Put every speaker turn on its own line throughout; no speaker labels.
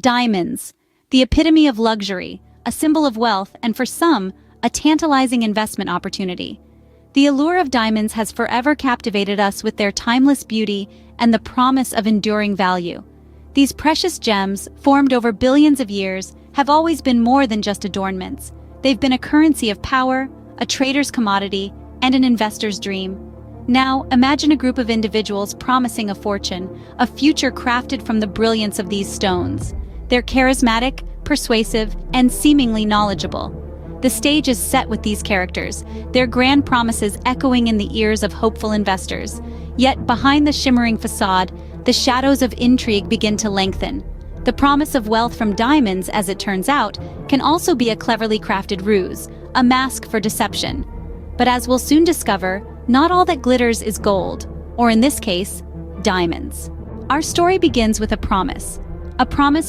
Diamonds, the epitome of luxury, a symbol of wealth, and for some, a tantalizing investment opportunity. The allure of diamonds has forever captivated us with their timeless beauty and the promise of enduring value. These precious gems, formed over billions of years, have always been more than just adornments. They've been a currency of power, a trader's commodity, and an investor's dream. Now, imagine a group of individuals promising a fortune, a future crafted from the brilliance of these stones. They're charismatic, persuasive, and seemingly knowledgeable. The stage is set with these characters, their grand promises echoing in the ears of hopeful investors. Yet, behind the shimmering facade, the shadows of intrigue begin to lengthen. The promise of wealth from diamonds, as it turns out, can also be a cleverly crafted ruse, a mask for deception. But as we'll soon discover, not all that glitters is gold, or in this case, diamonds. Our story begins with a promise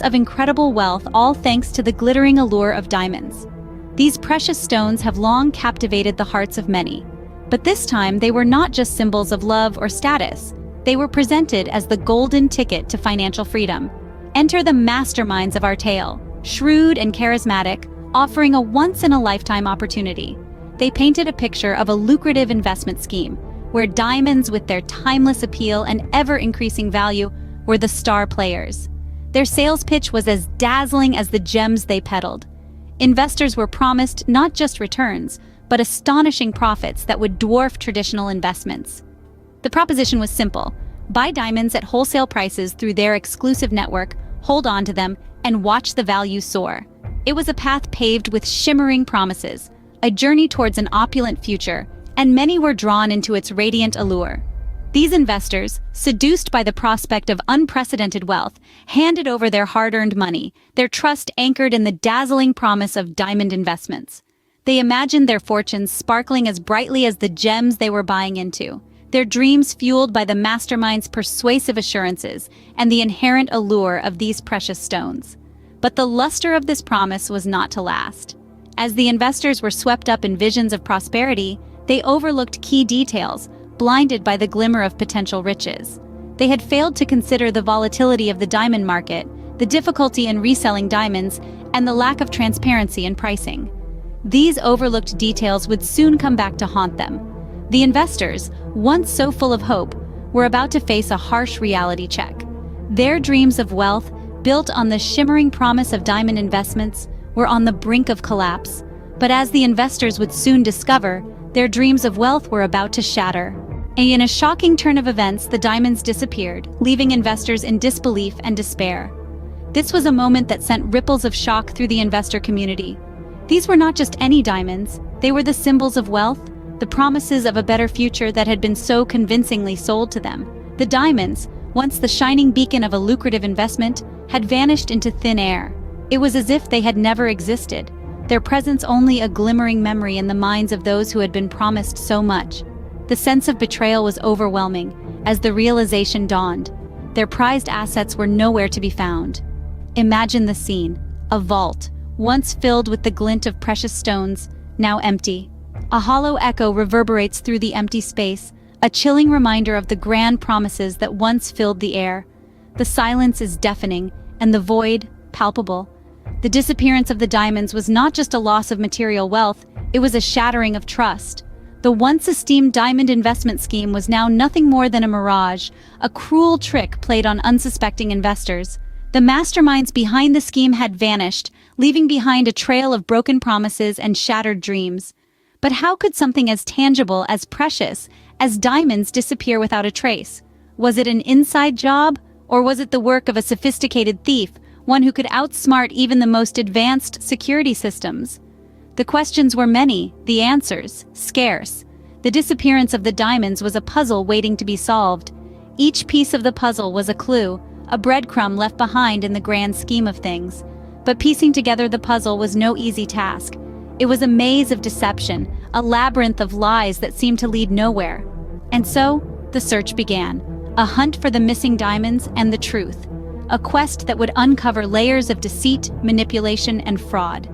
of incredible wealth, all thanks to the glittering allure of diamonds. These precious stones have long captivated the hearts of many. But this time, they were not just symbols of love or status. They were presented as the golden ticket to financial freedom. Enter the masterminds of our tale, shrewd and charismatic, offering a once-in-a-lifetime opportunity. They painted a picture of a lucrative investment scheme, where diamonds, with their timeless appeal and ever-increasing value, were the star players. Their sales pitch was as dazzling as the gems they peddled. Investors were promised not just returns, but astonishing profits that would dwarf traditional investments. The proposition was simple: buy diamonds at wholesale prices through their exclusive network, hold on to them, and watch the value soar. It was a path paved with shimmering promises, a journey towards an opulent future, and many were drawn into its radiant allure. These investors, seduced by the prospect of unprecedented wealth, handed over their hard-earned money, their trust anchored in the dazzling promise of diamond investments. They imagined their fortunes sparkling as brightly as the gems they were buying into, their dreams fueled by the mastermind's persuasive assurances and the inherent allure of these precious stones. But the luster of this promise was not to last. As the investors were swept up in visions of prosperity, they overlooked key details, blinded by the glimmer of potential riches. They had failed to consider the volatility of the diamond market, the difficulty in reselling diamonds, and the lack of transparency in pricing. These overlooked details would soon come back to haunt them. The investors, once so full of hope, were about to face a harsh reality check. Their dreams of wealth, built on the shimmering promise of diamond investments, were on the brink of collapse. But as the investors would soon discover, their dreams of wealth were about to shatter. In a shocking turn of events, the diamonds disappeared, leaving investors in disbelief and despair. This was a moment that sent ripples of shock through the investor community. These were not just any diamonds, they were the symbols of wealth, the promises of a better future that had been so convincingly sold to them. The diamonds, once the shining beacon of a lucrative investment, had vanished into thin air. It was as if they had never existed, their presence only a glimmering memory in the minds of those who had been promised so much. The sense of betrayal was overwhelming as the realization dawned. Their prized assets were nowhere to be found. Imagine the scene: a vault, once filled with the glint of precious stones, now empty. A hollow echo reverberates through the empty space, a chilling reminder of the grand promises that once filled the air. The silence is deafening, and the void palpable. The disappearance of the diamonds was not just a loss of material wealth, it was a shattering of trust. The once esteemed diamond investment scheme was now nothing more than a mirage, a cruel trick played on unsuspecting investors. The masterminds behind the scheme had vanished, leaving behind a trail of broken promises and shattered dreams. But how could something as tangible, as precious, as diamonds disappear without a trace? Was it an inside job, or was it the work of a sophisticated thief, one who could outsmart even the most advanced security systems? The questions were many, the answers scarce. The disappearance of the diamonds was a puzzle waiting to be solved. Each piece of the puzzle was a clue, a breadcrumb left behind in the grand scheme of things. But piecing together the puzzle was no easy task. It was a maze of deception, a labyrinth of lies that seemed to lead nowhere. And so, the search began, a hunt for the missing diamonds and the truth, a quest that would uncover layers of deceit, manipulation, and fraud.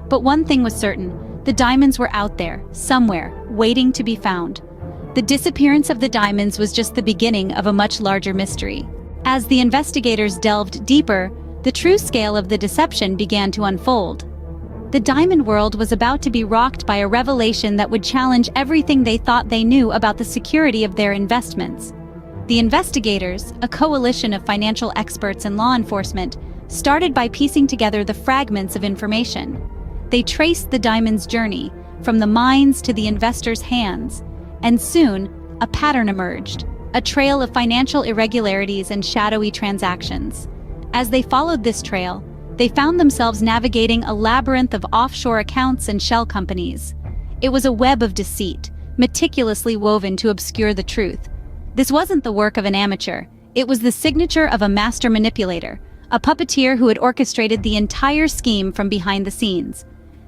But one thing was certain: the diamonds were out there, somewhere, waiting to be found. The disappearance of the diamonds was just the beginning of a much larger mystery. As the investigators delved deeper, the true scale of the deception began to unfold. The diamond world was about to be rocked by a revelation that would challenge everything they thought they knew about the security of their investments. The investigators, a coalition of financial experts and law enforcement, started by piecing together the fragments of information. They traced the diamond's journey, from the mines to the investors' hands, and soon, a pattern emerged, a trail of financial irregularities and shadowy transactions. As they followed this trail, they found themselves navigating a labyrinth of offshore accounts and shell companies. It was a web of deceit, meticulously woven to obscure the truth. This wasn't the work of an amateur. It was the signature of a master manipulator, a puppeteer who had orchestrated the entire scheme from behind the scenes.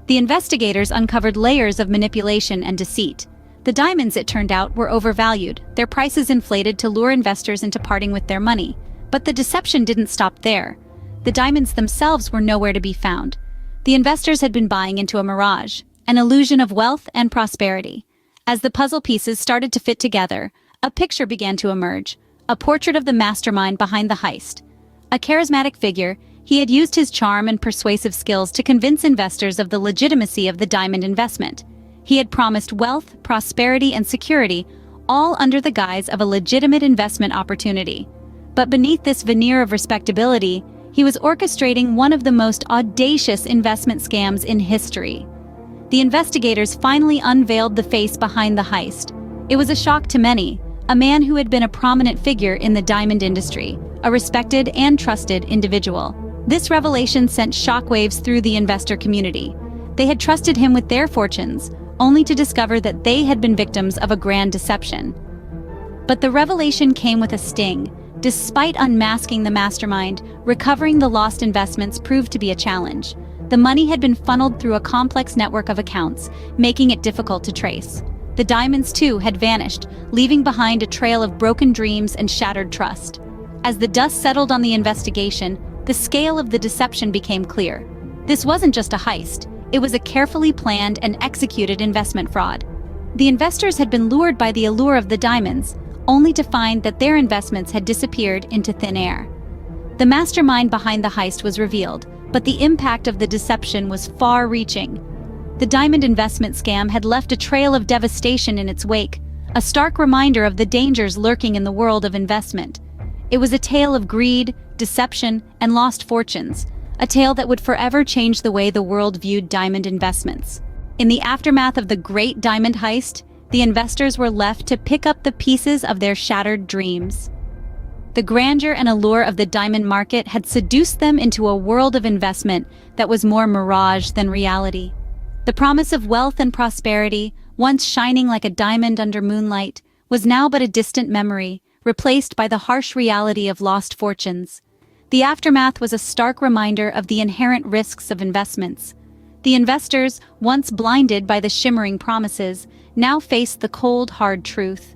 The investigators uncovered layers of manipulation and deceit. The diamonds, it turned out, were overvalued, their prices inflated to lure investors into parting with their money. But the deception didn't stop there. The diamonds themselves were nowhere to be found. The investors had been buying into a mirage, an illusion of wealth and prosperity. As the puzzle pieces started to fit together, a picture began to emerge, a portrait of the mastermind behind the heist. A charismatic figure, he had used his charm and persuasive skills to convince investors of the legitimacy of the diamond investment. He had promised wealth, prosperity, and security, all under the guise of a legitimate investment opportunity. But beneath this veneer of respectability, he was orchestrating one of the most audacious investment scams in history. The investigators finally unveiled the face behind the heist. It was a shock to many, a man who had been a prominent figure in the diamond industry, a respected and trusted individual. This revelation sent shockwaves through the investor community. They had trusted him with their fortunes, only to discover that they had been victims of a grand deception. But the revelation came with a sting. Despite unmasking the mastermind, recovering the lost investments proved to be a challenge. The money had been funneled through a complex network of accounts, making it difficult to trace. The diamonds, too, had vanished, leaving behind a trail of broken dreams and shattered trust. As the dust settled on the investigation, the scale of the deception became clear. This wasn't just a heist. It was a carefully planned and executed investment fraud. The investors had been lured by the allure of the diamonds, only to find that their investments had disappeared into thin air. The mastermind behind the heist was revealed, but the impact of the deception was far-reaching. The diamond investment scam had left a trail of devastation in its wake, a stark reminder of the dangers lurking in the world of investment. It was a tale of greed, deception, and lost fortunes, a tale that would forever change the way the world viewed diamond investments. In the aftermath of the great diamond heist, the investors were left to pick up the pieces of their shattered dreams. The grandeur and allure of the diamond market had seduced them into a world of investment that was more mirage than reality. The promise of wealth and prosperity, once shining like a diamond under moonlight, was now but a distant memory, replaced by the harsh reality of lost fortunes. The aftermath was a stark reminder of the inherent risks of investments. The investors, once blinded by the shimmering promises, now faced the cold, hard truth.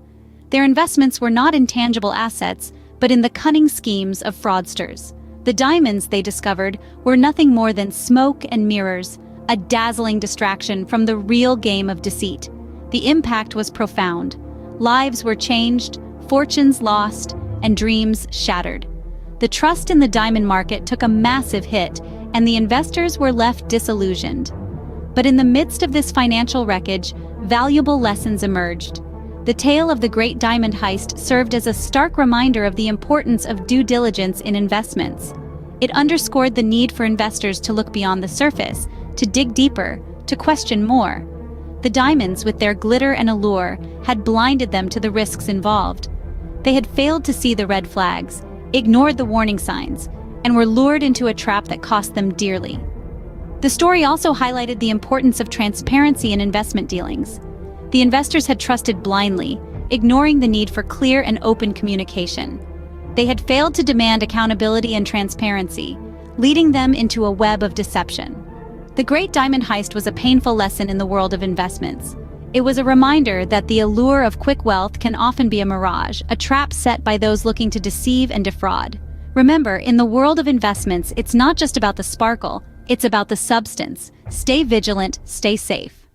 Their investments were not in tangible assets, but in the cunning schemes of fraudsters. The diamonds, they discovered, were nothing more than smoke and mirrors, a dazzling distraction from the real game of deceit. The impact was profound. Lives were changed, fortunes lost, and dreams shattered. The trust in the diamond market took a massive hit, and the investors were left disillusioned. But in the midst of this financial wreckage, valuable lessons emerged. The tale of the great diamond heist served as a stark reminder of the importance of due diligence in investments. It underscored the need for investors to look beyond the surface, to dig deeper, to question more. The diamonds, with their glitter and allure, had blinded them to the risks involved. They had failed to see the red flags, ignored the warning signs, and were lured into a trap that cost them dearly. The story also highlighted the importance of transparency in investment dealings. The investors had trusted blindly, ignoring the need for clear and open communication. They had failed to demand accountability and transparency, leading them into a web of deception. The Great Diamond Heist was a painful lesson in the world of investments. It was a reminder that the allure of quick wealth can often be a mirage, a trap set by those looking to deceive and defraud. Remember, in the world of investments, it's not just about the sparkle, it's about the substance. Stay vigilant, stay safe.